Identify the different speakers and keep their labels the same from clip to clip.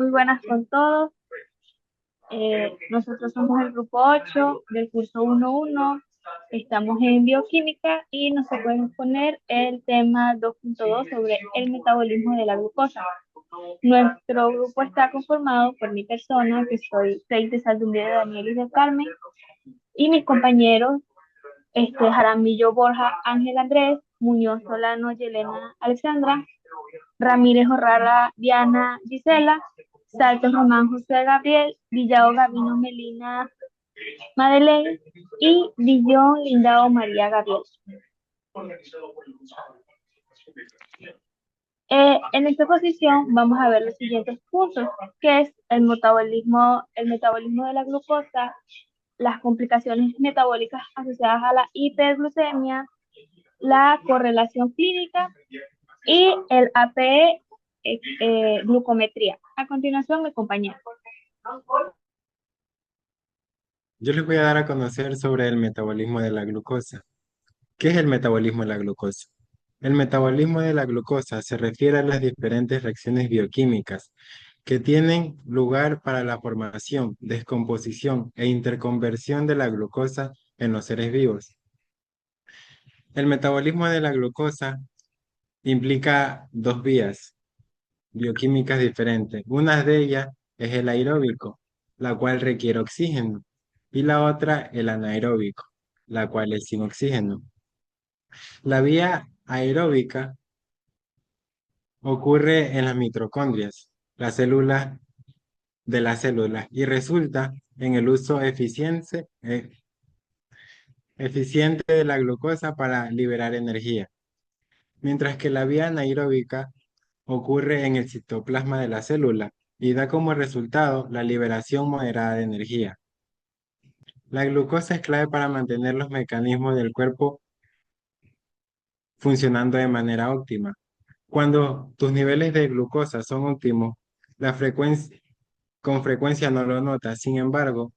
Speaker 1: Muy buenas con todos. Nosotros somos el grupo 8 del curso 1.1. Estamos en bioquímica y nos pueden poner el tema 2.2 sobre el metabolismo de la glucosa. Nuestro grupo está conformado por mi persona, que soy Seite Saldumbre Daniel y del Carmen, y mis compañeros Jaramillo Borja Ángel Andrés, Muñoz Solano Yelena Alexandra, Ramírez Orrara Diana Gisela, Saltos Román José Gabriel, Villao Gavino Melina Madeleine y Dillon Lindao María Gabriel. En esta posición vamos a ver los siguientes puntos, que es el metabolismo de la glucosa, las complicaciones metabólicas asociadas a la hiperglucemia, la correlación clínica y el APE glucometría. A continuación, mi compañero.
Speaker 2: Yo les voy a dar a conocer sobre el metabolismo de la glucosa. ¿Qué es el metabolismo de la glucosa? El metabolismo de la glucosa se refiere a las diferentes reacciones bioquímicas que tienen lugar para la formación, descomposición e interconversión de la glucosa en los seres vivos. El metabolismo de la glucosa implica dos vías bioquímicas diferentes. Una de ellas es el aeróbico, la cual requiere oxígeno, y la otra el anaeróbico, la cual es sin oxígeno. La vía aeróbica ocurre en las mitocondrias, las células de las células, y resulta en el uso eficiente de la glucosa para liberar energía, mientras que la vía anaeróbica ocurre en el citoplasma de la célula y da como resultado la liberación moderada de energía. La glucosa es clave para mantener los mecanismos del cuerpo funcionando de manera óptima. Cuando tus niveles de glucosa son óptimos, la frecuencia, con frecuencia no lo notas. Sin embargo,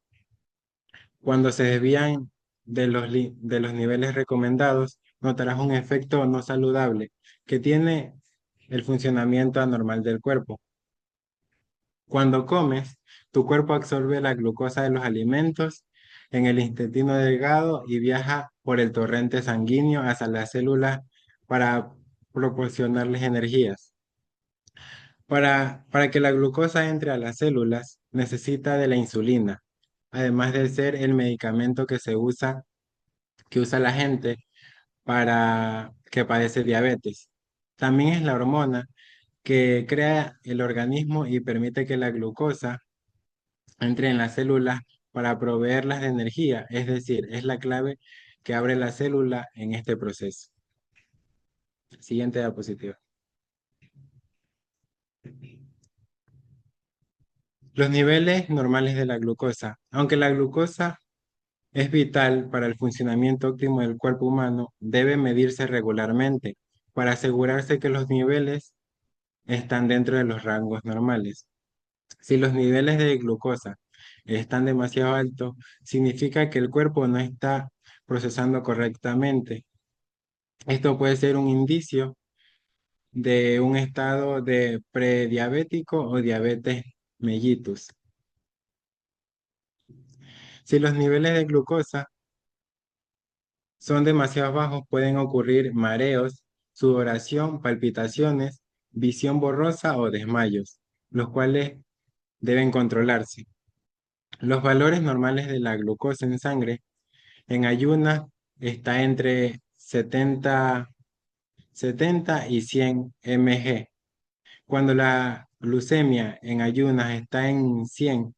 Speaker 2: cuando se desvían de los niveles recomendados, notarás un efecto no saludable que tiene el funcionamiento anormal del cuerpo. Cuando comes, tu cuerpo absorbe la glucosa de los alimentos en el intestino delgado y viaja por el torrente sanguíneo hacia las células para proporcionarles energías. Para que la glucosa entre a las células, necesita de la insulina, además de ser el medicamento que usa la gente para que padece diabetes. También es la hormona que crea el organismo y permite que la glucosa entre en las células para proveerlas de energía, es decir, es la clave que abre la célula en este proceso. Siguiente diapositiva. Los niveles normales de la glucosa. Aunque la glucosa es vital para el funcionamiento óptimo del cuerpo humano, debe medirse regularmente para asegurarse que los niveles están dentro de los rangos normales. Si los niveles de glucosa están demasiado altos, significa que el cuerpo no está procesando correctamente. Esto puede ser un indicio de un estado de prediabético o diabetes mellitus. Si los niveles de glucosa son demasiado bajos, pueden ocurrir mareos, sudoración, palpitaciones, visión borrosa o desmayos, los cuales deben controlarse. Los valores normales de la glucosa en sangre en ayunas está entre 70 y 100 mg. Cuando la glucemia en ayunas está en 100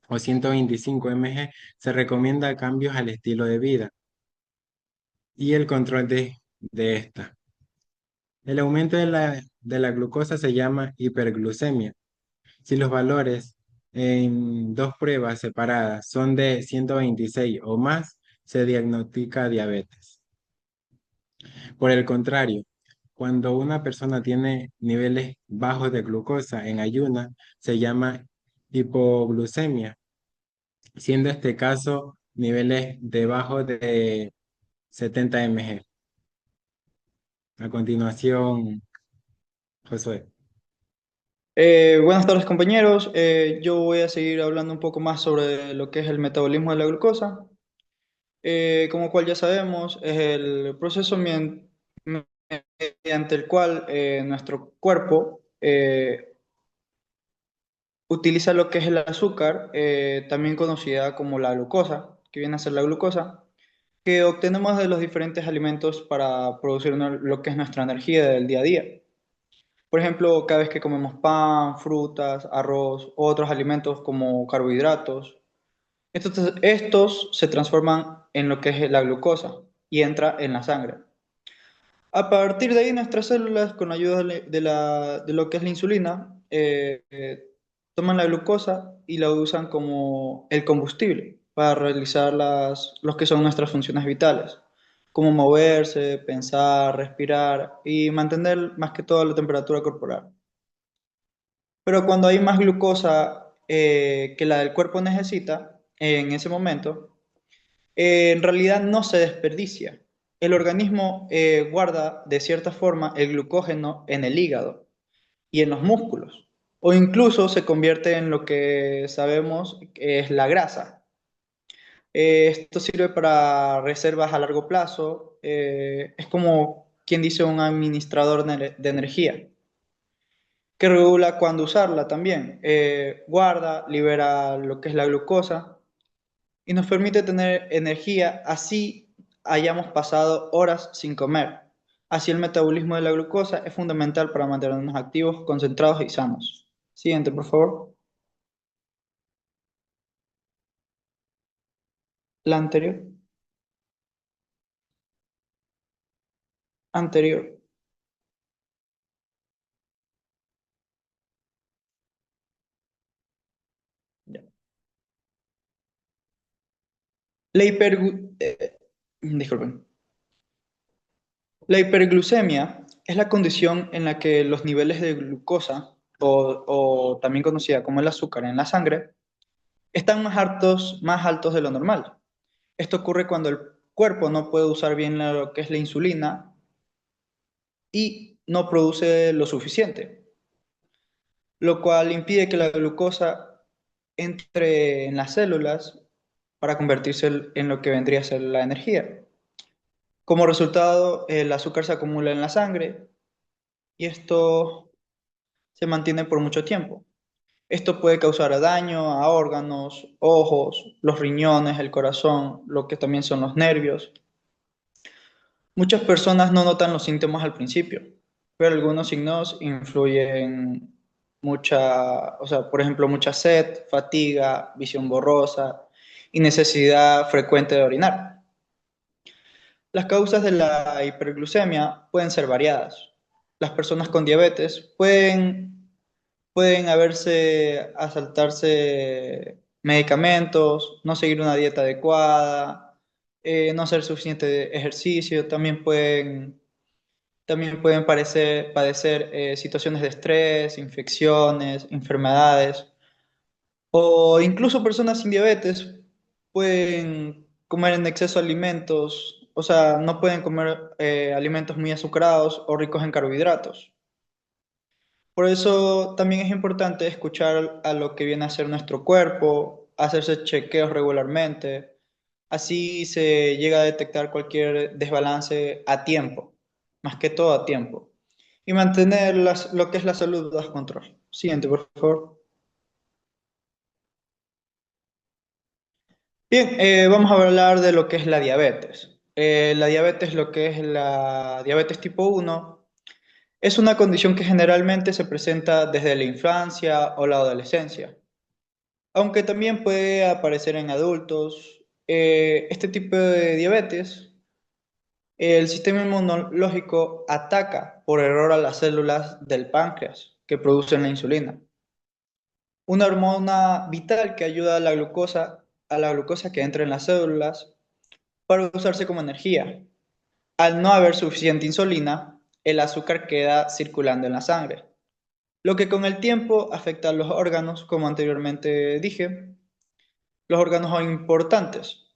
Speaker 2: o 125 mg, se recomienda cambios al estilo de vida y el control de esta. El aumento de la glucosa se llama hiperglucemia. Si los valores en dos pruebas separadas son de 126 o más, se diagnostica diabetes. Por el contrario, cuando una persona tiene niveles bajos de glucosa en ayuna, se llama hipoglucemia, siendo este caso niveles debajo de 70 mg. A continuación, Josué.
Speaker 3: Buenas tardes compañeros. Yo voy a seguir hablando un poco más sobre lo que es el metabolismo de la glucosa. Como cual ya sabemos, es el proceso mediante el cual nuestro cuerpo utiliza lo que es el azúcar, también conocida como la glucosa, que viene a ser la glucosa, que obtenemos de los diferentes alimentos para producir lo que es nuestra energía del día a día. Por ejemplo, cada vez que comemos pan, frutas, arroz o otros alimentos como carbohidratos, estos se transforman en lo que es la glucosa y entra en la sangre. A partir de ahí, nuestras células, con la ayuda de lo que es la insulina, toman la glucosa y la usan como el combustible para realizar los que son nuestras funciones vitales, como moverse, pensar, respirar y mantener más que todo la temperatura corporal. Pero cuando hay más glucosa que la del cuerpo necesita en ese momento, en realidad no se desperdicia. El organismo guarda de cierta forma el glucógeno en el hígado y en los músculos, o incluso se convierte en lo que sabemos que es la grasa. Esto sirve para reservas a largo plazo, es como quien dice un administrador de energía que regula cuándo usarla también. Guarda, libera lo que es la glucosa y nos permite tener energía así hayamos pasado horas sin comer. Así el metabolismo de la glucosa es fundamental para mantenernos activos, concentrados y sanos. Siguiente, por favor. La anterior. Anterior. Ya. La disculpen. La hiperglucemia es la condición en la que los niveles de glucosa, o también conocida como el azúcar en la sangre, están más altos de lo normal. Esto ocurre cuando el cuerpo no puede usar bien lo que es la insulina y no produce lo suficiente, lo cual impide que la glucosa entre en las células para convertirse en lo que vendría a ser la energía. Como resultado, el azúcar se acumula en la sangre y esto se mantiene por mucho tiempo. Esto puede causar daño a órganos, ojos, los riñones, el corazón, lo que también son los nervios. Muchas personas no notan los síntomas al principio, pero algunos signos influyen o sea, por ejemplo, mucha sed, fatiga, visión borrosa y necesidad frecuente de orinar. Las causas de la hiperglucemia pueden ser variadas. Las personas con diabetes pueden haberse a saltarse medicamentos, no seguir una dieta adecuada, no hacer suficiente ejercicio, también pueden padecer situaciones de estrés, infecciones, enfermedades, o incluso personas sin diabetes pueden comer en exceso alimentos, o sea, no pueden comer alimentos muy azucarados o ricos en carbohidratos. Por eso también es importante escuchar a lo que viene a ser nuestro cuerpo, hacerse chequeos regularmente. Así se llega a detectar cualquier desbalance a tiempo, más que todo a tiempo. Y mantener lo que es la salud bajo control. Siguiente, por favor. Bien, vamos a hablar de lo que es la diabetes. La diabetes, lo que es la diabetes tipo 1, es una condición que generalmente se presenta desde la infancia o la adolescencia, aunque también puede aparecer en adultos. Este tipo de diabetes, el sistema inmunológico ataca por error a las células del páncreas que producen la insulina, una hormona vital que ayuda a la glucosa que entra en las células para usarse como energía. Al no haber suficiente insulina, el azúcar queda circulando en la sangre, lo que con el tiempo afecta a los órganos, como anteriormente dije. Los órganos son importantes.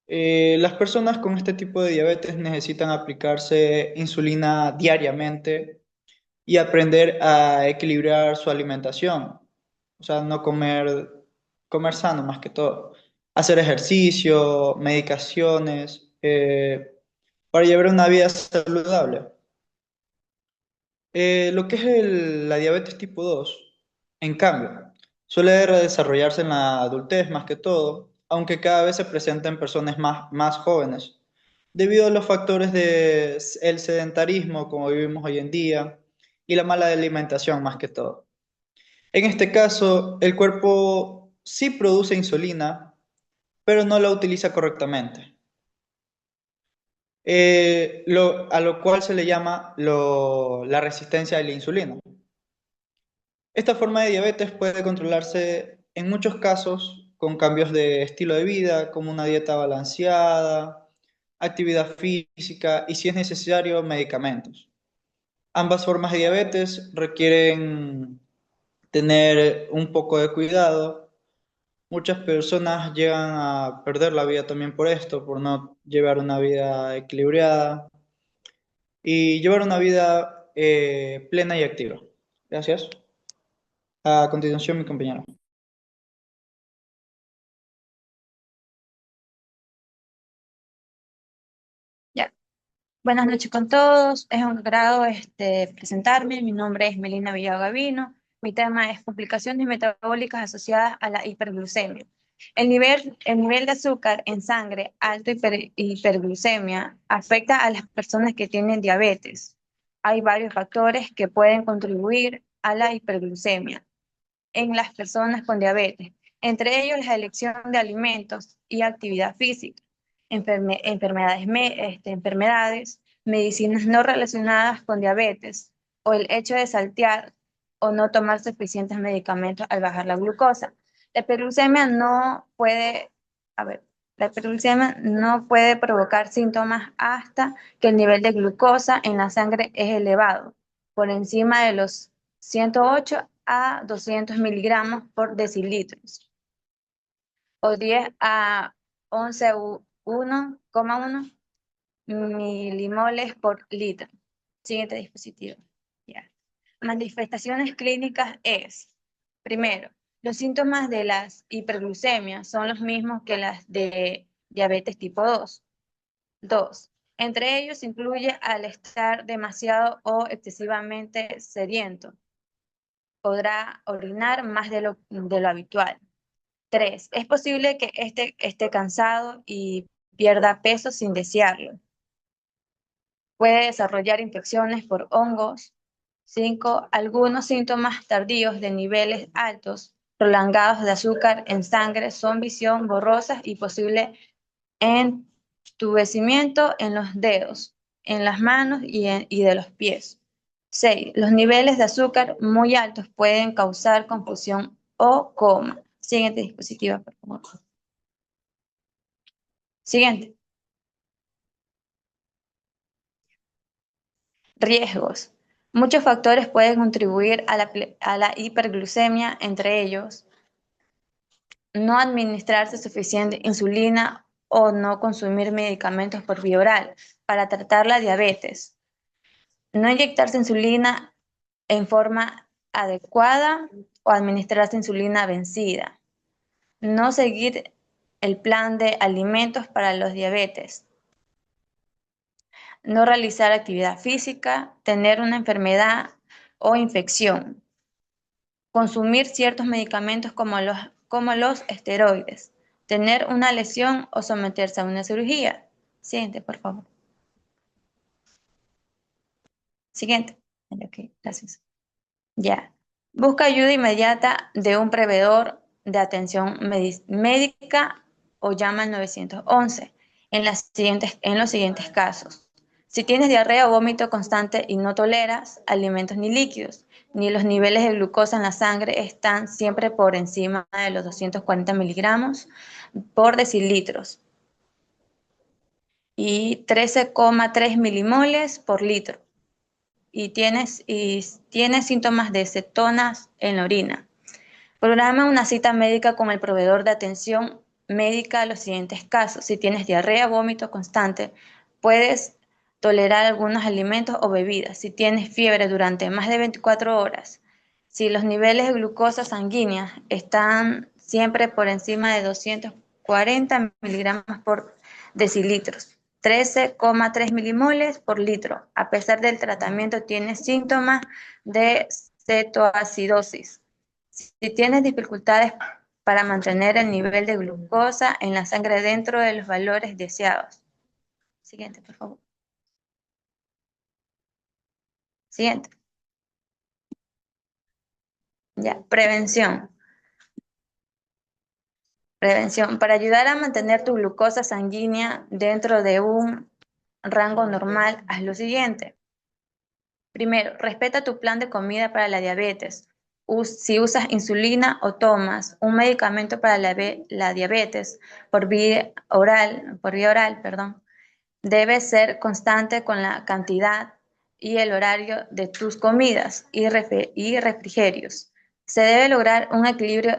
Speaker 3: Las personas con este tipo de diabetes necesitan aplicarse insulina diariamente y aprender a equilibrar su alimentación. O sea, no comer sano más que todo. Hacer ejercicio, medicaciones, para llevar una vida saludable. Lo que es la diabetes tipo 2, en cambio, suele desarrollarse en la adultez más que todo, aunque cada vez se presenta en personas más jóvenes, debido a los factores del sedentarismo, como vivimos hoy en día, y la mala alimentación más que todo. En este caso, el cuerpo sí produce insulina, pero no la utiliza correctamente, a lo cual se le llama la resistencia a la insulina. Esta forma de diabetes puede controlarse en muchos casos con cambios de estilo de vida, como una dieta balanceada, actividad física y, si es necesario, medicamentos. Ambas formas de diabetes requieren tener un poco de cuidado. Muchas personas llegan a perder la vida también por esto, por no llevar una vida equilibrada y llevar una vida plena y activa. Gracias. A continuación, mi compañero.
Speaker 4: Ya. Buenas noches con todos. Es un agrado presentarme. Mi nombre es Melina Villado Gavino. Mi tema es complicaciones metabólicas asociadas a la hiperglucemia. El nivel de azúcar en sangre alto hiperglucemia afecta a las personas que tienen diabetes. Hay varios factores que pueden contribuir a la hiperglucemia en las personas con diabetes, entre ellos la elección de alimentos y actividad física, enfermedades, medicinas no relacionadas con diabetes o el hecho de saltear o no tomar suficientes medicamentos al bajar la glucosa. La hiperglucemia no puede, a ver, la hiperglucemia no puede provocar síntomas hasta que el nivel de glucosa en la sangre es elevado, por encima de los 108 a 200 miligramos por decilitros o 10 a 11,1 milimoles por litro. Siguiente dispositivo. Ya. Manifestaciones clínicas es, primero, los síntomas de las hiperglucemias son los mismos que las de diabetes tipo 2. Dos, entre ellos incluye al estar demasiado o excesivamente sediento. Podrá orinar más de lo habitual. 3, es posible que esté cansado y pierda peso sin desearlo. Puede desarrollar infecciones por hongos. 5, algunos síntomas tardíos de niveles altos, prolongados de azúcar en sangre son visión borrosa y posible entumecimiento en los dedos, en las manos y de los pies. 6, los niveles de azúcar muy altos pueden causar confusión o coma. Siguiente dispositivo, por favor. Siguiente. Riesgos. Muchos factores pueden contribuir a la hiperglucemia, entre ellos no administrarse suficiente insulina o no consumir medicamentos por vía oral para tratar la diabetes, no inyectarse insulina en forma adecuada o administrarse insulina vencida, no seguir el plan de alimentos para los diabetes, no realizar actividad física, tener una enfermedad o infección, consumir ciertos medicamentos como los esteroides, tener una lesión o someterse a una cirugía. Siguiente, por favor. Siguiente. Ok, gracias. Ya. Busca ayuda inmediata de un proveedor de atención médica o llama al 911 en los siguientes casos. Si tienes diarrea o vómito constante y no toleras alimentos ni líquidos, ni los niveles de glucosa en la sangre están siempre por encima de los 240 miligramos por decilitros y 13,3 milimoles por litro, y tienes síntomas de cetonas en la orina. Programa una cita médica con el proveedor de atención médica a los siguientes casos. Si tienes diarrea, vómito constante, puedes tolerar algunos alimentos o bebidas, si tienes fiebre durante más de 24 horas, si los niveles de glucosa sanguínea están siempre por encima de 240 miligramos por decilitros, 13,3 milimoles por litro. A pesar del tratamiento, tienes síntomas de cetoacidosis. Si tienes dificultades para mantener el nivel de glucosa en la sangre dentro de los valores deseados. Siguiente, por favor. Siguiente. Ya, prevención. Prevención. Para ayudar a mantener tu glucosa sanguínea dentro de un rango normal, haz lo siguiente. Primero, respeta tu plan de comida para la diabetes. Si usas insulina o tomas un medicamento para la diabetes por vía oral, perdón, debes ser constante con la cantidad y el horario de tus comidas y refrigerios. Se debe lograr un equilibrio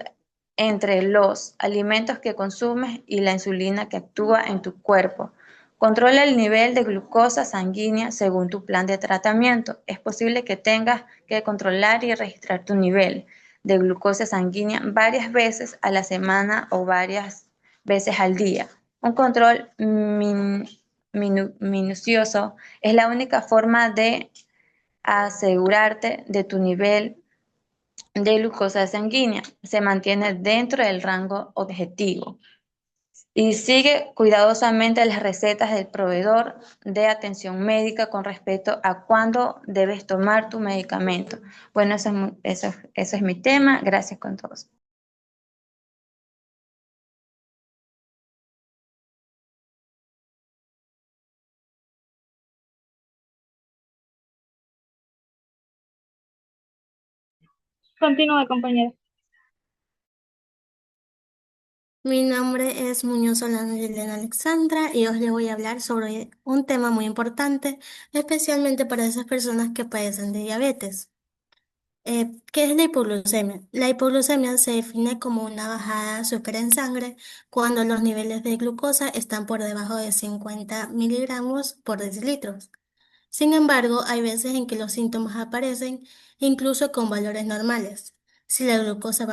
Speaker 4: entre los alimentos que consumes y la insulina que actúa en tu cuerpo. Controla el nivel de glucosa sanguínea según tu plan de tratamiento. Es posible que tengas que controlar y registrar tu nivel de glucosa sanguínea varias veces a la semana o varias veces al día. Un control minucioso es la única forma de asegurarte de tu nivel de glucosa sanguínea se mantiene dentro del rango objetivo y sigue cuidadosamente las recetas del proveedor de atención médica con respecto a cuándo debes tomar tu medicamento. Bueno, eso es mi tema. Gracias con todos.
Speaker 1: Continúe, compañera.
Speaker 5: Mi nombre es Muñoz Solano Yelena Alexandra y hoy les voy a hablar sobre un tema muy importante, especialmente para esas personas que padecen de diabetes. ¿Qué es la hipoglucemia? La hipoglucemia se define como una bajada de azúcar en sangre cuando los niveles de glucosa están por debajo de 50 miligramos por decilitros. Sin embargo, hay veces en que los síntomas aparecen incluso con valores normales, si la glucosa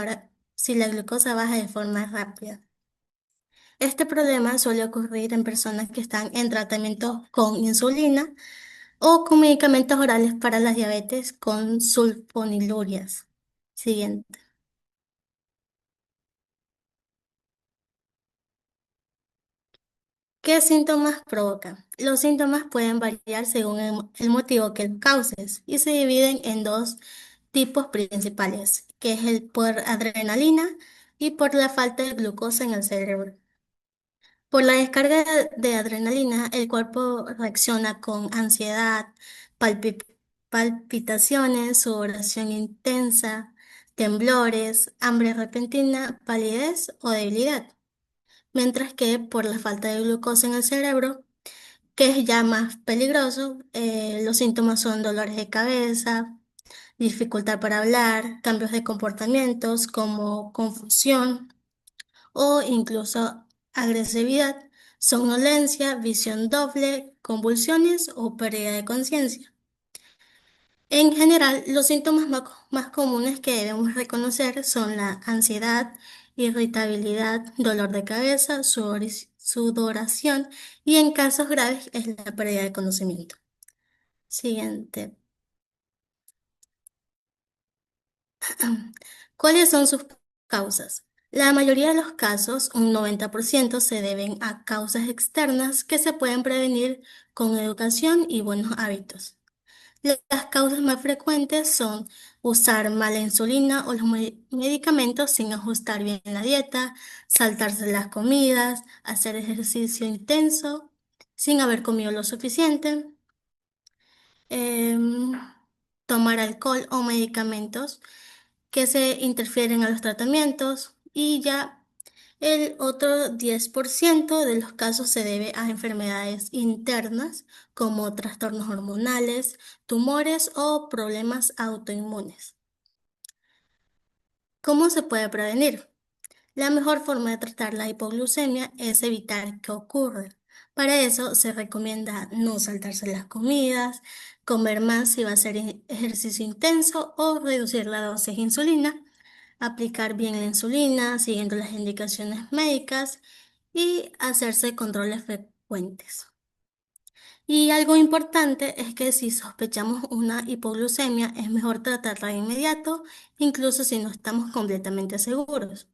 Speaker 5: baja de forma rápida. Este problema suele ocurrir en personas que están en tratamiento con insulina o con medicamentos orales para la diabetes con sulfonilurias. Siguiente. ¿Qué síntomas provocan? Los síntomas pueden variar según el motivo que los causes y se dividen en dos tipos principales, que es el por adrenalina y por la falta de glucosa en el cerebro. Por la descarga de adrenalina, el cuerpo reacciona con ansiedad, palpi- palpitaciones, sudoración intensa, temblores, hambre repentina, palidez o debilidad. Mientras que por la falta de glucosa en el cerebro, que es ya más peligroso, los síntomas son dolores de cabeza, dificultad para hablar, cambios de comportamientos como confusión o incluso agresividad, somnolencia, visión doble, convulsiones o pérdida de conciencia. En general, los síntomas más comunes que debemos reconocer son la ansiedad, irritabilidad, dolor de cabeza, sudoración y en casos graves es la pérdida de conocimiento. Siguiente. ¿Cuáles son sus causas? La mayoría de los casos, un 90%, se deben a causas externas que se pueden prevenir con educación y buenos hábitos. Las causas más frecuentes son usar mala insulina o los medicamentos sin ajustar bien la dieta, saltarse las comidas, hacer ejercicio intenso sin haber comido lo suficiente, em, tomar alcohol o medicamentos que se interfieren a los tratamientos y ya el otro 10% de los casos se debe a enfermedades internas como trastornos hormonales, tumores o problemas autoinmunes. ¿Cómo se puede prevenir? La mejor forma de tratar la hipoglucemia es evitar que ocurra. Para eso se recomienda no saltarse las comidas, comer más si va a hacer ejercicio intenso o reducir la dosis de insulina, aplicar bien la insulina siguiendo las indicaciones médicas y hacerse controles frecuentes. Y algo importante es que si sospechamos una hipoglucemia es mejor tratarla de inmediato, incluso si no estamos completamente seguros.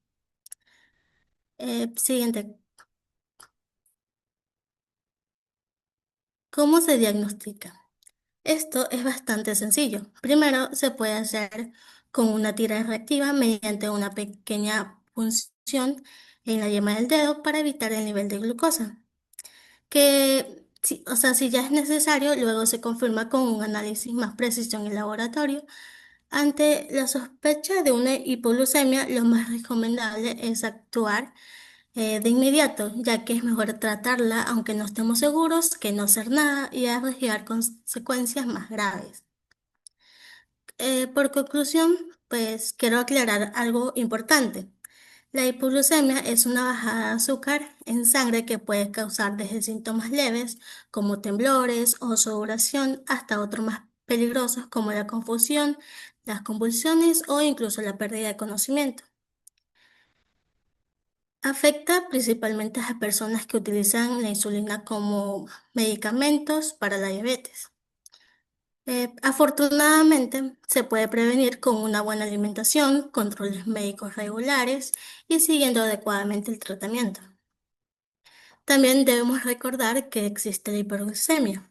Speaker 5: Siguiente. ¿Cómo se diagnostica? Esto es bastante sencillo. Primero se puede hacer con una tira reactiva mediante una pequeña punción en la yema del dedo para evitar el nivel de glucosa. O sea, si ya es necesario, luego se confirma con un análisis más preciso en el laboratorio. Ante la sospecha de una hipoglucemia, lo más recomendable es actuar de inmediato, ya que es mejor tratarla aunque no estemos seguros que no hacer nada y arriesgar consecuencias más graves. Por conclusión, pues quiero aclarar algo importante. La hipoglucemia es una bajada de azúcar en sangre que puede causar desde síntomas leves como temblores o sudoración hasta otros más peligrosos como la confusión, las convulsiones o incluso la pérdida de conocimiento. Afecta principalmente a las personas que utilizan la insulina como medicamentos para la diabetes. Afortunadamente, se puede prevenir con una buena alimentación, controles médicos regulares y siguiendo adecuadamente el tratamiento. También debemos recordar que existe la hiperglucemia,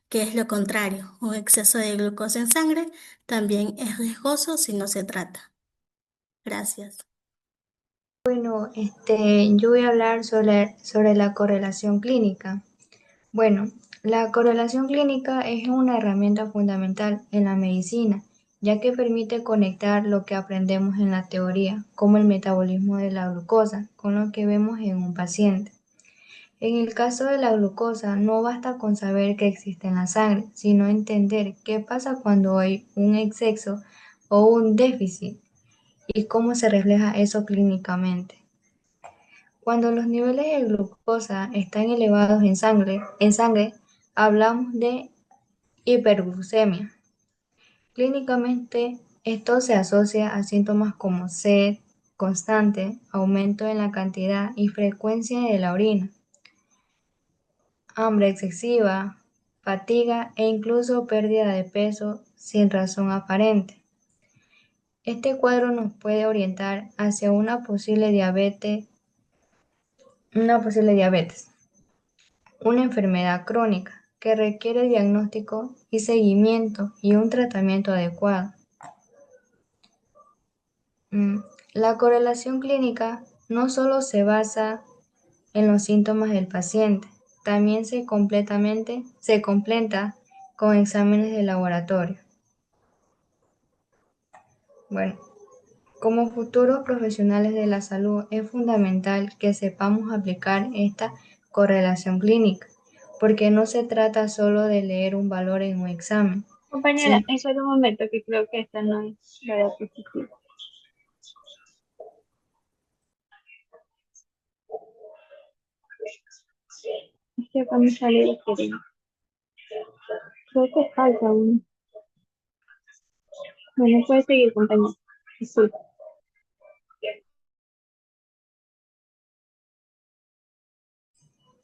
Speaker 5: que es lo contrario, un exceso de glucosa en sangre también es riesgoso si no se trata. Gracias.
Speaker 6: Bueno, yo voy a hablar sobre la correlación clínica. Bueno, la correlación clínica es una herramienta fundamental en la medicina, ya que permite conectar lo que aprendemos en la teoría, como el metabolismo de la glucosa, con lo que vemos en un paciente. En el caso de la glucosa, no basta con saber que existe en la sangre, sino entender qué pasa cuando hay un exceso o un déficit y cómo se refleja eso clínicamente. Cuando los niveles de glucosa están elevados en sangre, hablamos de hiperglucemia. Clínicamente, esto se asocia a síntomas como sed constante, aumento en la cantidad y frecuencia de la orina, hambre excesiva, fatiga e incluso pérdida de peso sin razón aparente. Este cuadro nos puede orientar hacia una posible diabetes, una enfermedad crónica que requiere diagnóstico y seguimiento y un tratamiento adecuado. La correlación clínica no solo se basa en los síntomas del paciente, también se completa con exámenes de laboratorio. Bueno, como futuros profesionales de la salud es fundamental que sepamos aplicar esta correlación clínica, porque no se trata solo de leer un valor en un examen.
Speaker 1: Compañera,
Speaker 6: Sí.
Speaker 1: solo un momento que creo que esta no es la diapositiva. Es que acá me sale diferente. Creo que falta uno. Bueno, puede seguir, compañera. Disculpa.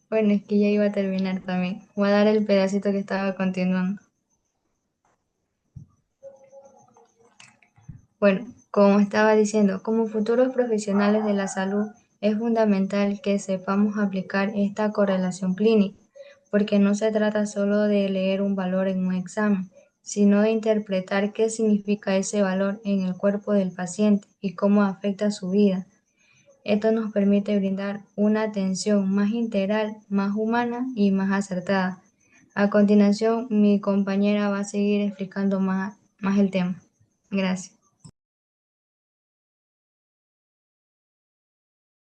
Speaker 6: Bueno, es que ya iba a terminar también. Voy a dar el pedacito que estaba continuando. Bueno, como estaba diciendo, como futuros profesionales de la salud, es fundamental que sepamos aplicar esta correlación clínica, porque no se trata solo de leer un valor en un examen, sino de interpretar qué significa ese valor en el cuerpo del paciente y cómo afecta su vida. Esto nos permite brindar una atención más integral, más humana y más acertada. A continuación, mi compañera va a seguir explicando más el tema. Gracias.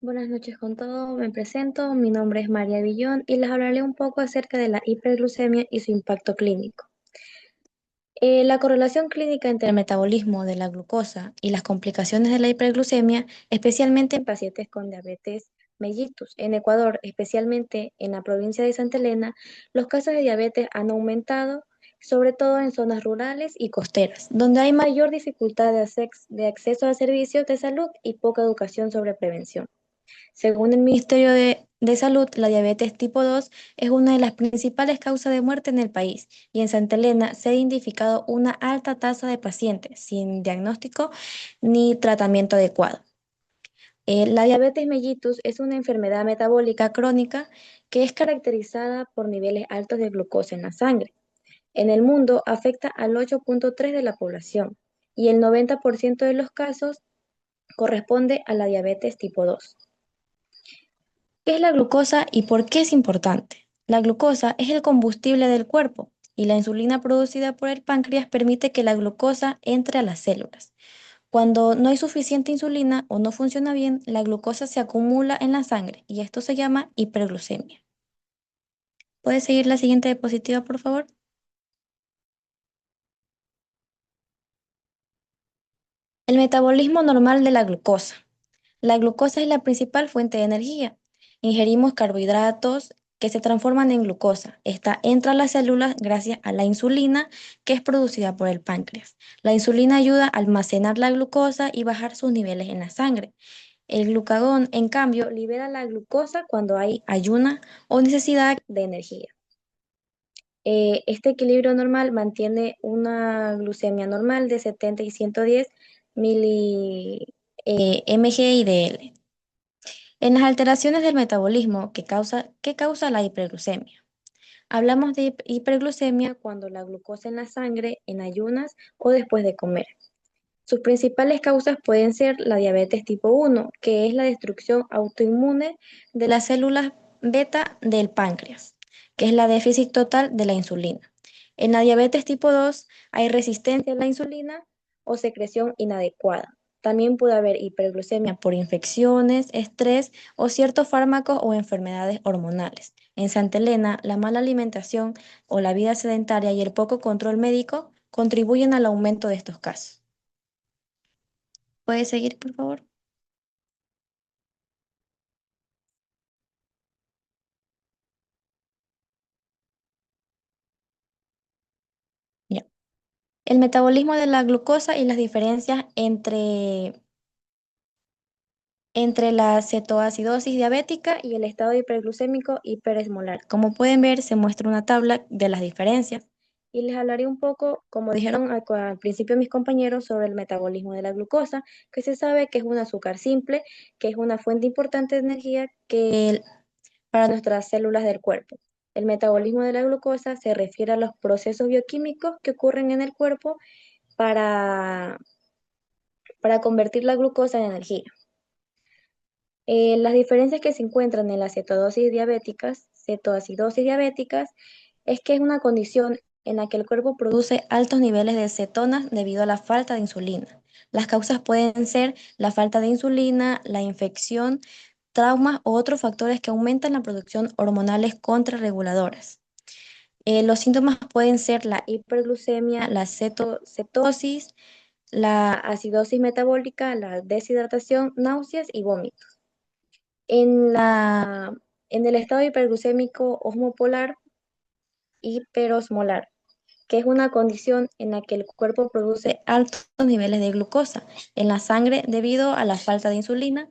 Speaker 7: Buenas noches con todos, me presento, mi nombre es María Villón y les hablaré un poco acerca de la hiperglucemia y su impacto clínico. La correlación clínica entre el metabolismo de la glucosa y las complicaciones de la hiperglucemia, especialmente en pacientes con diabetes mellitus. En Ecuador, especialmente en la provincia de Santa Elena, los casos de diabetes han aumentado, sobre todo en zonas rurales y costeras, donde hay mayor dificultad de acceso a servicios de salud y poca educación sobre prevención. Según el Ministerio de Salud, la diabetes tipo 2 es una de las principales causas de muerte en el país y en Santa Elena se ha identificado una alta tasa de pacientes sin diagnóstico ni tratamiento adecuado. La diabetes mellitus es una enfermedad metabólica crónica que es caracterizada por niveles altos de glucosa en la sangre. En el mundo afecta al 8.3 de la población y el 90% de los casos corresponde a la diabetes tipo 2. ¿Qué es la glucosa y por qué es importante? La glucosa es el combustible del cuerpo y la insulina producida por el páncreas permite que la glucosa entre a las células. Cuando no hay suficiente insulina o no funciona bien, la glucosa se acumula en la sangre y esto se llama hiperglucemia. ¿Puedes seguir la siguiente diapositiva, por favor? El metabolismo normal de la glucosa. La glucosa es la principal fuente de energía. Ingerimos carbohidratos que se transforman en glucosa. Esta entra a las células gracias a la insulina que es producida por el páncreas. La insulina ayuda a almacenar la glucosa y bajar sus niveles en la sangre. El glucagón, en cambio, libera la glucosa cuando hay ayuna o necesidad de energía. Este equilibrio normal mantiene una glucemia normal de 70 y 110 mg/dl. En las alteraciones del metabolismo ¿qué causa la hiperglucemia? Hablamos de hiperglucemia cuando la glucosa en la sangre en ayunas o después de comer. Sus principales causas pueden ser la diabetes tipo 1, que es la destrucción autoinmune de las células beta del páncreas, que es la déficit total de la insulina. En la diabetes tipo 2 hay resistencia a la insulina o secreción inadecuada. También puede haber hiperglucemia por infecciones, estrés o ciertos fármacos o enfermedades hormonales. En Santa Elena, la mala alimentación o la vida sedentaria y el poco control médico contribuyen al aumento de estos casos. ¿Puedes seguir, por favor? Ya. El metabolismo de la glucosa y las diferencias entre la cetoacidosis diabética y el estado hiperglucémico hiperesmolar. Como pueden ver, se muestra una tabla de las diferencias. Y les hablaré un poco, como dijeron al principio mis compañeros, sobre el metabolismo de la glucosa, que se sabe que es un azúcar simple, que es una fuente importante de energía para nuestras células del cuerpo. El metabolismo de la glucosa se refiere a los procesos bioquímicos que ocurren en el cuerpo para, para convertir la glucosa en energía. Las diferencias que se encuentran en las cetoacidosis diabéticas, es que es una condición en la que el cuerpo produce altos niveles de cetonas debido a la falta de insulina. Las causas pueden ser la falta de insulina, la infección, traumas o otros factores que aumentan la producción hormonales contrarreguladoras. Los síntomas pueden ser la hiperglucemia, la cetosis, la acidosis metabólica, la deshidratación, náuseas y vómitos. En el estado hiperglucémico osmopolar hiperosmolar, que es una condición en la que el cuerpo produce altos niveles de glucosa en la sangre debido a la falta de insulina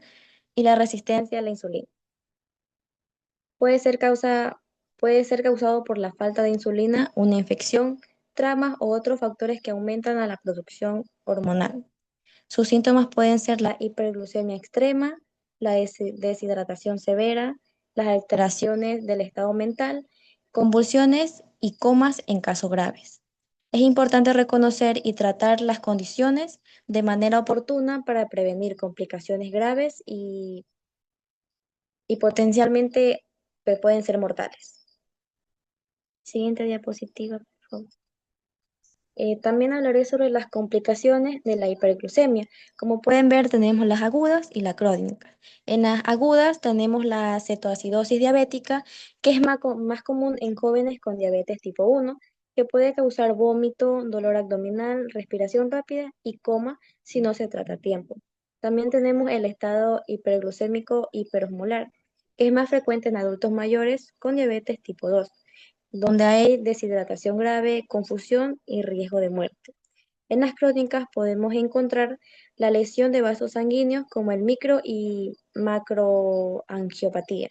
Speaker 7: y la resistencia a la insulina. Puede ser causado por la falta de insulina, una infección, traumas o otros factores que aumentan a la producción hormonal. Sus síntomas pueden ser la hiperglucemia extrema, la deshidratación severa, las alteraciones del estado mental, convulsiones y comas en casos graves. Es importante reconocer y tratar las condiciones de manera oportuna para prevenir complicaciones graves y potencialmente pueden ser mortales. Siguiente diapositiva, por favor. También hablaré sobre las complicaciones de la hiperglucemia. Como pueden ver, tenemos las agudas y las crónicas. En las agudas tenemos la cetoacidosis diabética, que es más común en jóvenes con diabetes tipo 1, que puede causar vómito, dolor abdominal, respiración rápida y coma si no se trata a tiempo. También tenemos el estado hiperglucémico hiperosmolar, Es más frecuente en adultos mayores con diabetes tipo 2, donde hay deshidratación grave, confusión y riesgo de muerte. En las crónicas podemos encontrar la lesión de vasos sanguíneos como el micro y macroangiopatía,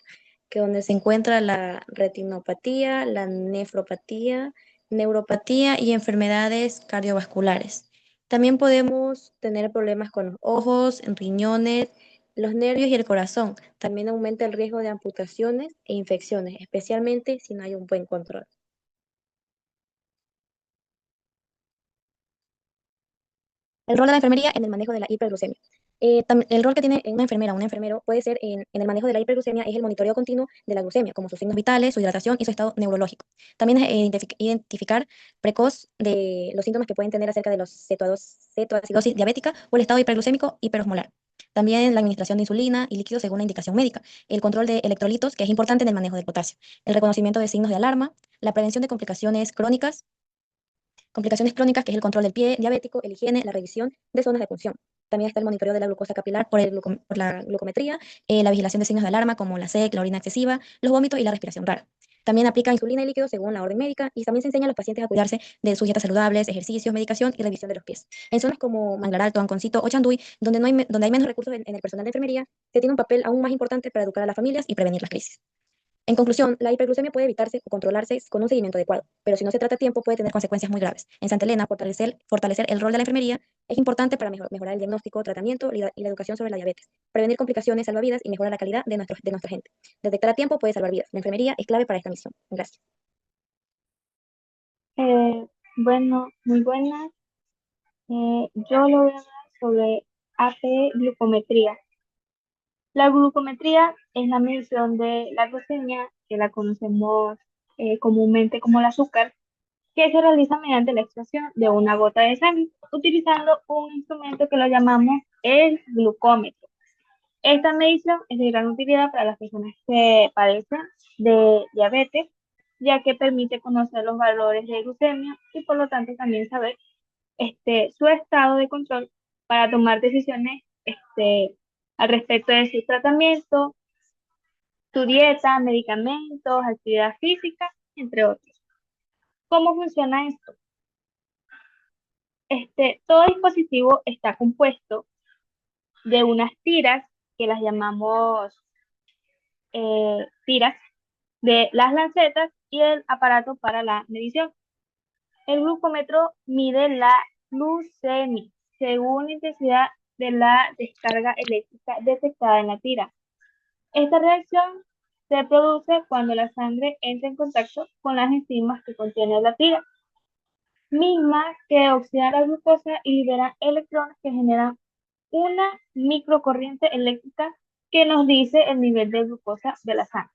Speaker 7: que donde se encuentra la retinopatía, la nefropatía, neuropatía y enfermedades cardiovasculares. También podemos tener problemas con los ojos, riñones, los nervios y el corazón. También aumenta el riesgo de amputaciones e infecciones, especialmente si no hay un buen control. El rol de la enfermería en el manejo de la hiperglucemia. El rol que tiene una enfermera o un enfermero puede ser en el manejo de la hiperglucemia es el monitoreo continuo de la glucemia, como sus signos vitales, su hidratación y su estado neurológico. También es identificar precoz de los síntomas que pueden tener acerca de los cetoacidosis diabética o el estado hiperglucémico hiperosmolar. También la administración de insulina y líquidos según la indicación médica, el control de electrolitos, que es importante en el manejo del potasio, el reconocimiento de signos de alarma, la prevención de complicaciones crónicas, que es el control del pie diabético, el higiene, la revisión de zonas de punción. También está el monitoreo de la glucosa capilar por la glucometría, la vigilación de signos de alarma como la sed, la orina excesiva, los vómitos y la respiración rara. También aplica insulina y líquidos según la orden médica y también se enseña a los pacientes a cuidarse de sus dietas saludables, ejercicios, medicación y revisión de los pies. En zonas como Manglar Alto, Anconcito o Chanduy, donde hay menos recursos en el personal de enfermería, se tiene un papel aún más importante para educar a las familias y prevenir las crisis. En conclusión, la hiperglucemia puede evitarse o controlarse con un seguimiento adecuado, pero si no se trata a tiempo puede tener consecuencias muy graves. En Santa Elena, fortalecer el rol de la enfermería es importante para mejorar el diagnóstico, tratamiento y la educación sobre la diabetes, prevenir complicaciones, salvar vidas y mejorar la calidad de nuestra gente. Detectar a tiempo puede salvar vidas. La enfermería es clave para esta misión. Gracias.
Speaker 1: Bueno, muy buenas. Yo le voy a hablar sobre AP glucometría. La glucometría es la medición de la glucemia, que la conocemos comúnmente como el azúcar, que se realiza mediante la extracción de una gota de sangre, utilizando un instrumento que lo llamamos el glucómetro. Esta medición es de gran utilidad para las personas que padecen de diabetes, ya que permite conocer los valores de glucemia y por lo tanto también saber su estado de control para tomar decisiones al respecto de su tratamiento, su dieta, medicamentos, actividad física, entre otros. ¿Cómo funciona esto? Todo dispositivo está compuesto de unas tiras que las llamamos tiras, de las lancetas y el aparato para la medición. El glucómetro mide la glucemia según la intensidad de la descarga eléctrica detectada en la tira. Esta reacción se produce cuando la sangre entra en contacto con las enzimas que contiene la tira, mismas que oxidan la glucosa y liberan electrones que generan una microcorriente eléctrica que nos dice el nivel de glucosa de la sangre.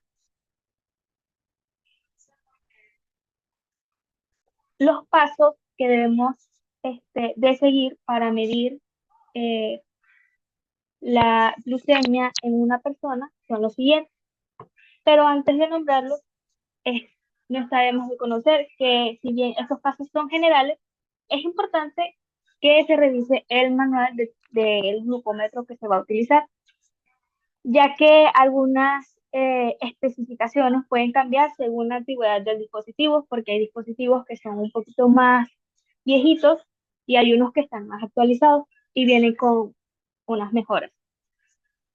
Speaker 1: Los pasos que debemos de seguir para medir la glucemia en una persona son los siguientes. Pero antes de nombrarlos, nos debemos de conocer que si bien estos pasos son generales, es importante que se revise el manual del glucómetro que se va a utilizar, ya que algunas especificaciones pueden cambiar según la antigüedad del dispositivo, porque hay dispositivos que son un poquito más viejitos y hay unos que están más actualizados y vienen con unas mejoras.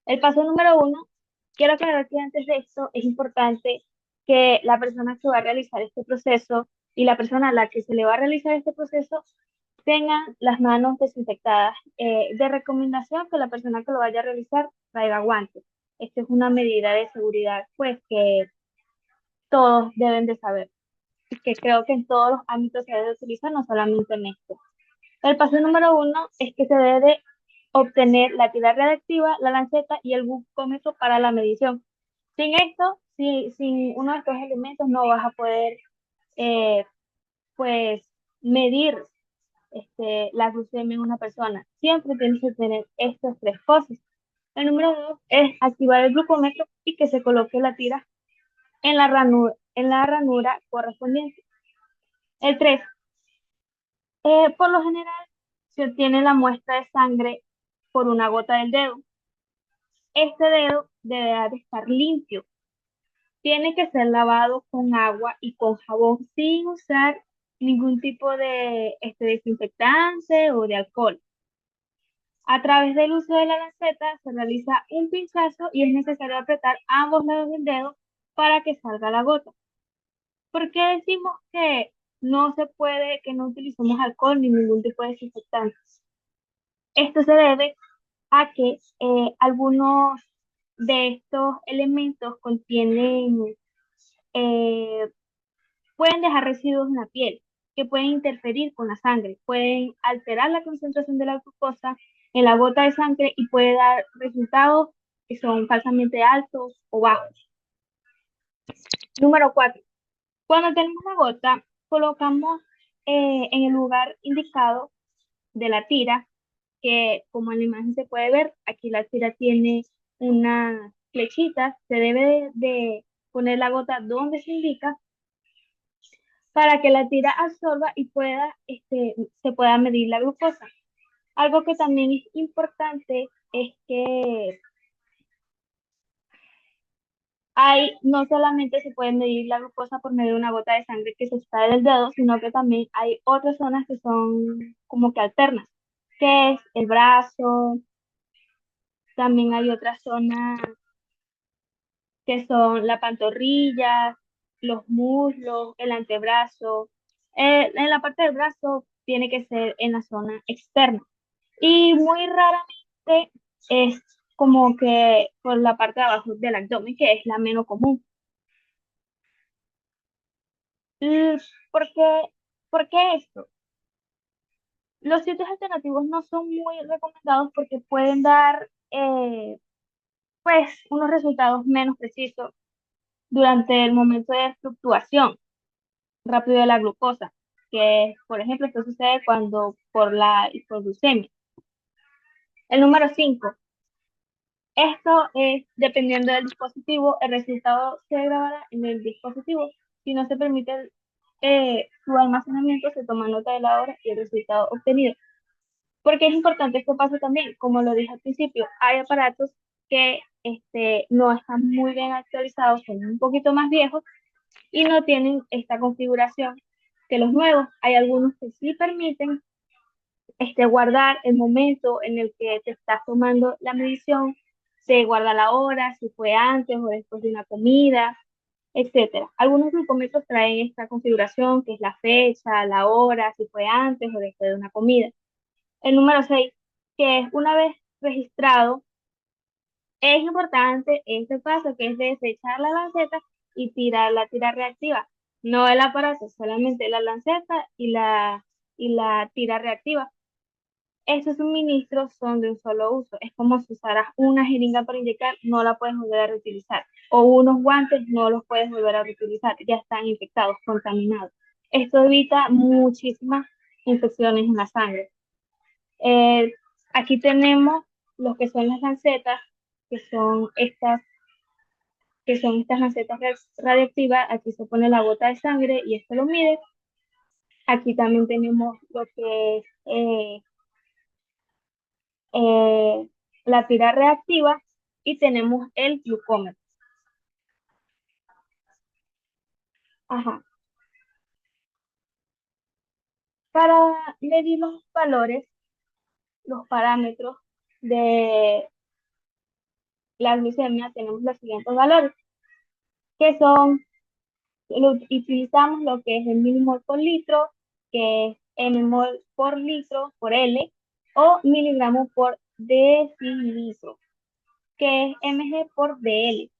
Speaker 1: El paso número 1, quiero aclarar que antes de esto es importante que la persona que va a realizar este proceso y la persona a la que se le va a realizar este proceso tengan las manos desinfectadas. De recomendación que la persona que lo vaya a realizar traiga guantes. Esta es una medida de seguridad, pues, que todos deben de saber y que creo que en todos los ámbitos se debe utilizar, no solamente en esto. El paso número 1 es que se debe de obtener la tira radiactiva, la lanceta y el glucómetro para la medición. Sin esto, sin uno de estos elementos no vas a poder pues medir la glucemia en una persona. Siempre tienes que tener estas tres cosas. El número 2 es activar el glucómetro y que se coloque la tira en la ranura correspondiente. El 3, por lo general se obtiene la muestra de sangre por una gota del dedo. este dedo deberá de estar limpio. Tiene que ser lavado con agua y con jabón sin usar ningún tipo de desinfectante o de alcohol. A través del uso de la lanceta se realiza un pinchazo y es necesario apretar ambos lados del dedo para que salga la gota. ¿Por qué decimos que no se puede, que no utilicemos alcohol ni ningún tipo de desinfectante? Esto se debe a que algunos de estos elementos contienen, eh, pueden dejar residuos en la piel que pueden interferir con la sangre, pueden alterar la concentración de la glucosa en la gota de sangre y puede dar resultados que son falsamente altos o bajos. Número 4. Cuando tenemos la gota, colocamos en el lugar indicado de la tira, que como en la imagen se puede ver, aquí la tira tiene una flechita, se debe de poner la gota donde se indica para que la tira absorba y se pueda medir la glucosa. Algo que también es importante es que no solamente se puede medir la glucosa por medio de una gota de sangre que se extrae del dedo, sino que también hay otras zonas que son como que alternas, que es el brazo, también hay otras zonas que son la pantorrilla, los muslos, el antebrazo. En la parte del brazo tiene que ser en la zona externa. Y muy raramente es como que por la parte de abajo del abdomen, que es la menos común. ¿Y ¿Por qué, por qué esto? Los sitios alternativos no son muy recomendados porque pueden dar pues unos resultados menos precisos durante el momento de fluctuación rápido de la glucosa, que por ejemplo esto sucede cuando por la hipoglucemia. El número 5. Esto es dependiendo del dispositivo, el resultado se grabará en el dispositivo. Si no se permite su almacenamiento, se toma nota de la hora y el resultado obtenido. Porque es importante esto pasa también, como lo dije al principio, hay aparatos que no están muy bien actualizados, son un poquito más viejos y no tienen esta configuración que los nuevos. Hay algunos que sí permiten guardar el momento en el que te estás tomando la medición, se guarda la hora, si fue antes o después de una comida, etcétera. Algunos glucómetros traen esta configuración que es la fecha, la hora, si fue antes o después de una comida. El número 6, que es una vez registrado, es importante este paso que es desechar la lanceta y tirar la tira reactiva. No el aparato, solamente la lanceta y la tira reactiva. Estos suministros son de un solo uso. Es como si usaras una jeringa para inyectar, no la puedes volver a reutilizar. O unos guantes, no los puedes volver a reutilizar. Ya están infectados, contaminados. Esto evita muchísimas infecciones en la sangre. Aquí tenemos lo que son las lancetas, que son estas lancetas radiactivas. Aquí se pone la gota de sangre y esto lo mide. Aquí también tenemos lo que es la tira reactiva y tenemos el glucómetro. Ajá. Para medir los valores, los parámetros de la glucemia, tenemos los siguientes valores, que son, utilizamos lo que es el milimol por litro, que es mmol por litro por L, o miligramos por decilitro, que es mg por dl.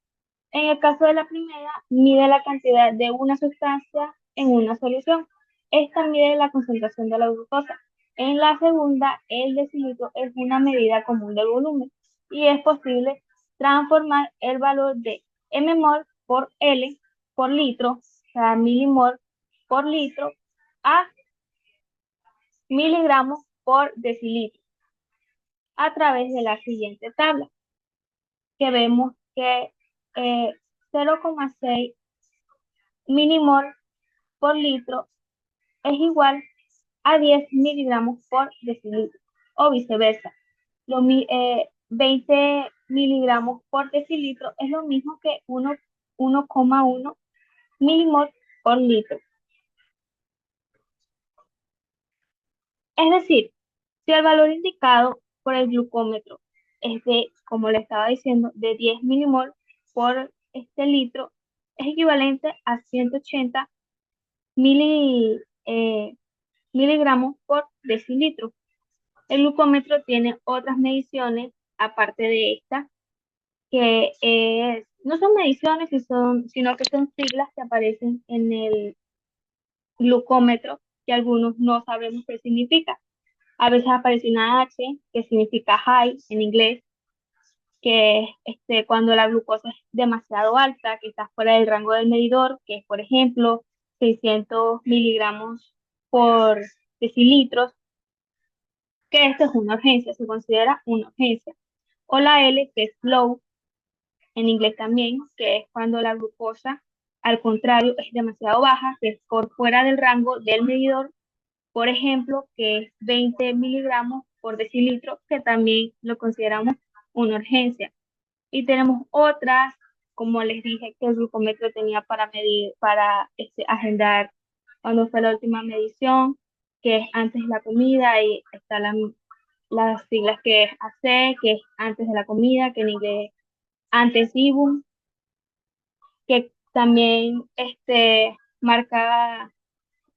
Speaker 1: En el caso de la primera, mide la cantidad de una sustancia en una solución. Esta mide la concentración de la glucosa. En la segunda, el decilitro es una medida común del volumen y es posible transformar el valor de mmol por L por litro, o sea, milimol por litro, a miligramos por decilitro a través de la siguiente tabla, que vemos que 0,6 milimol por litro es igual a 10 miligramos por decilitro, o viceversa. 20 miligramos por decilitro es lo mismo que 1,1 milimol por litro. Es decir, si el valor indicado por el glucómetro es de, como le estaba diciendo, de 10 milimol por litro, es equivalente a 180 miligramos por decilitro. El glucómetro tiene otras mediciones aparte de esta, que no son mediciones, sino que son siglas que aparecen en el glucómetro, que algunos no sabemos qué significa. A veces aparece una H, que significa high en inglés, que es cuando la glucosa es demasiado alta, que está fuera del rango del medidor, que es, por ejemplo, 600 miligramos por decilitros, que esto es una urgencia, se considera una urgencia. O la L, que es low, en inglés también, que es cuando la glucosa, al contrario, es demasiado baja, que es por fuera del rango del medidor, por ejemplo, que es 20 miligramos por decilitro, que también lo consideramos una urgencia. Y tenemos otras, como les dije, que el glucómetro tenía para medir, para agendar cuando fue la última medición, que es antes de la comida, y está las siglas que es AC, que es antes de la comida, que en inglés antes IBUM, que también marca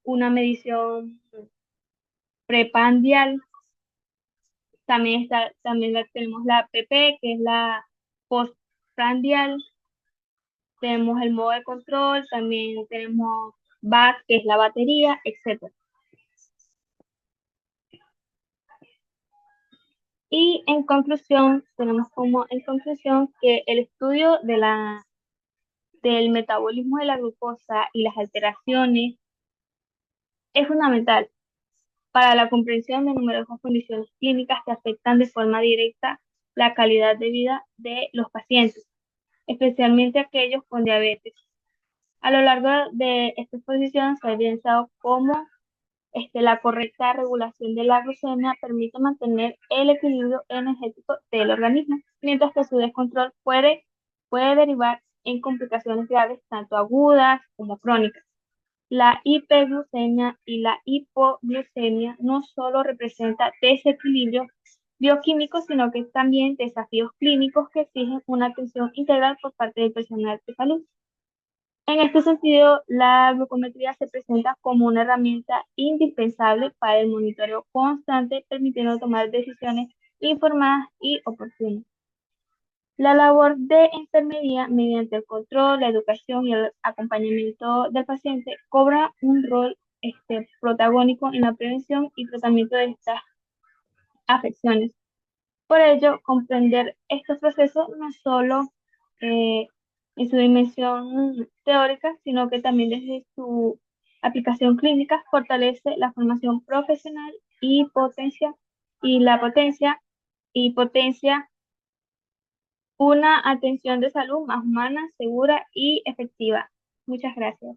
Speaker 1: una medición prepandial. También tenemos la PP, que es la postprandial. Tenemos el modo de control, también tenemos BAT, que es la batería, etc. Y en conclusión, tenemos como en conclusión que el estudio del metabolismo de la glucosa y las alteraciones es fundamental para la comprensión de numerosas condiciones clínicas que afectan de forma directa la calidad de vida de los pacientes, especialmente aquellos con diabetes. A lo largo de esta exposición se ha evidenciado cómo la correcta regulación de la glucemia permite mantener el equilibrio energético del organismo, mientras que su descontrol puede derivar en complicaciones graves, tanto agudas como crónicas. La hiperglucemia y la hipoglucemia no solo representan desequilibrios bioquímicos, sino que también desafíos clínicos que exigen una atención integral por parte del personal de salud. En este sentido, la glucometría se presenta como una herramienta indispensable para el monitoreo constante, permitiendo tomar decisiones informadas y oportunas. La labor de enfermería, mediante el control, la educación y el acompañamiento del paciente, cobra un rol protagónico en la prevención y tratamiento de estas afecciones. Por ello, comprender estos procesos no solo en su dimensión teórica, sino que también desde su aplicación clínica fortalece la formación profesional y potencia una atención de salud más humana, segura y efectiva. Muchas gracias.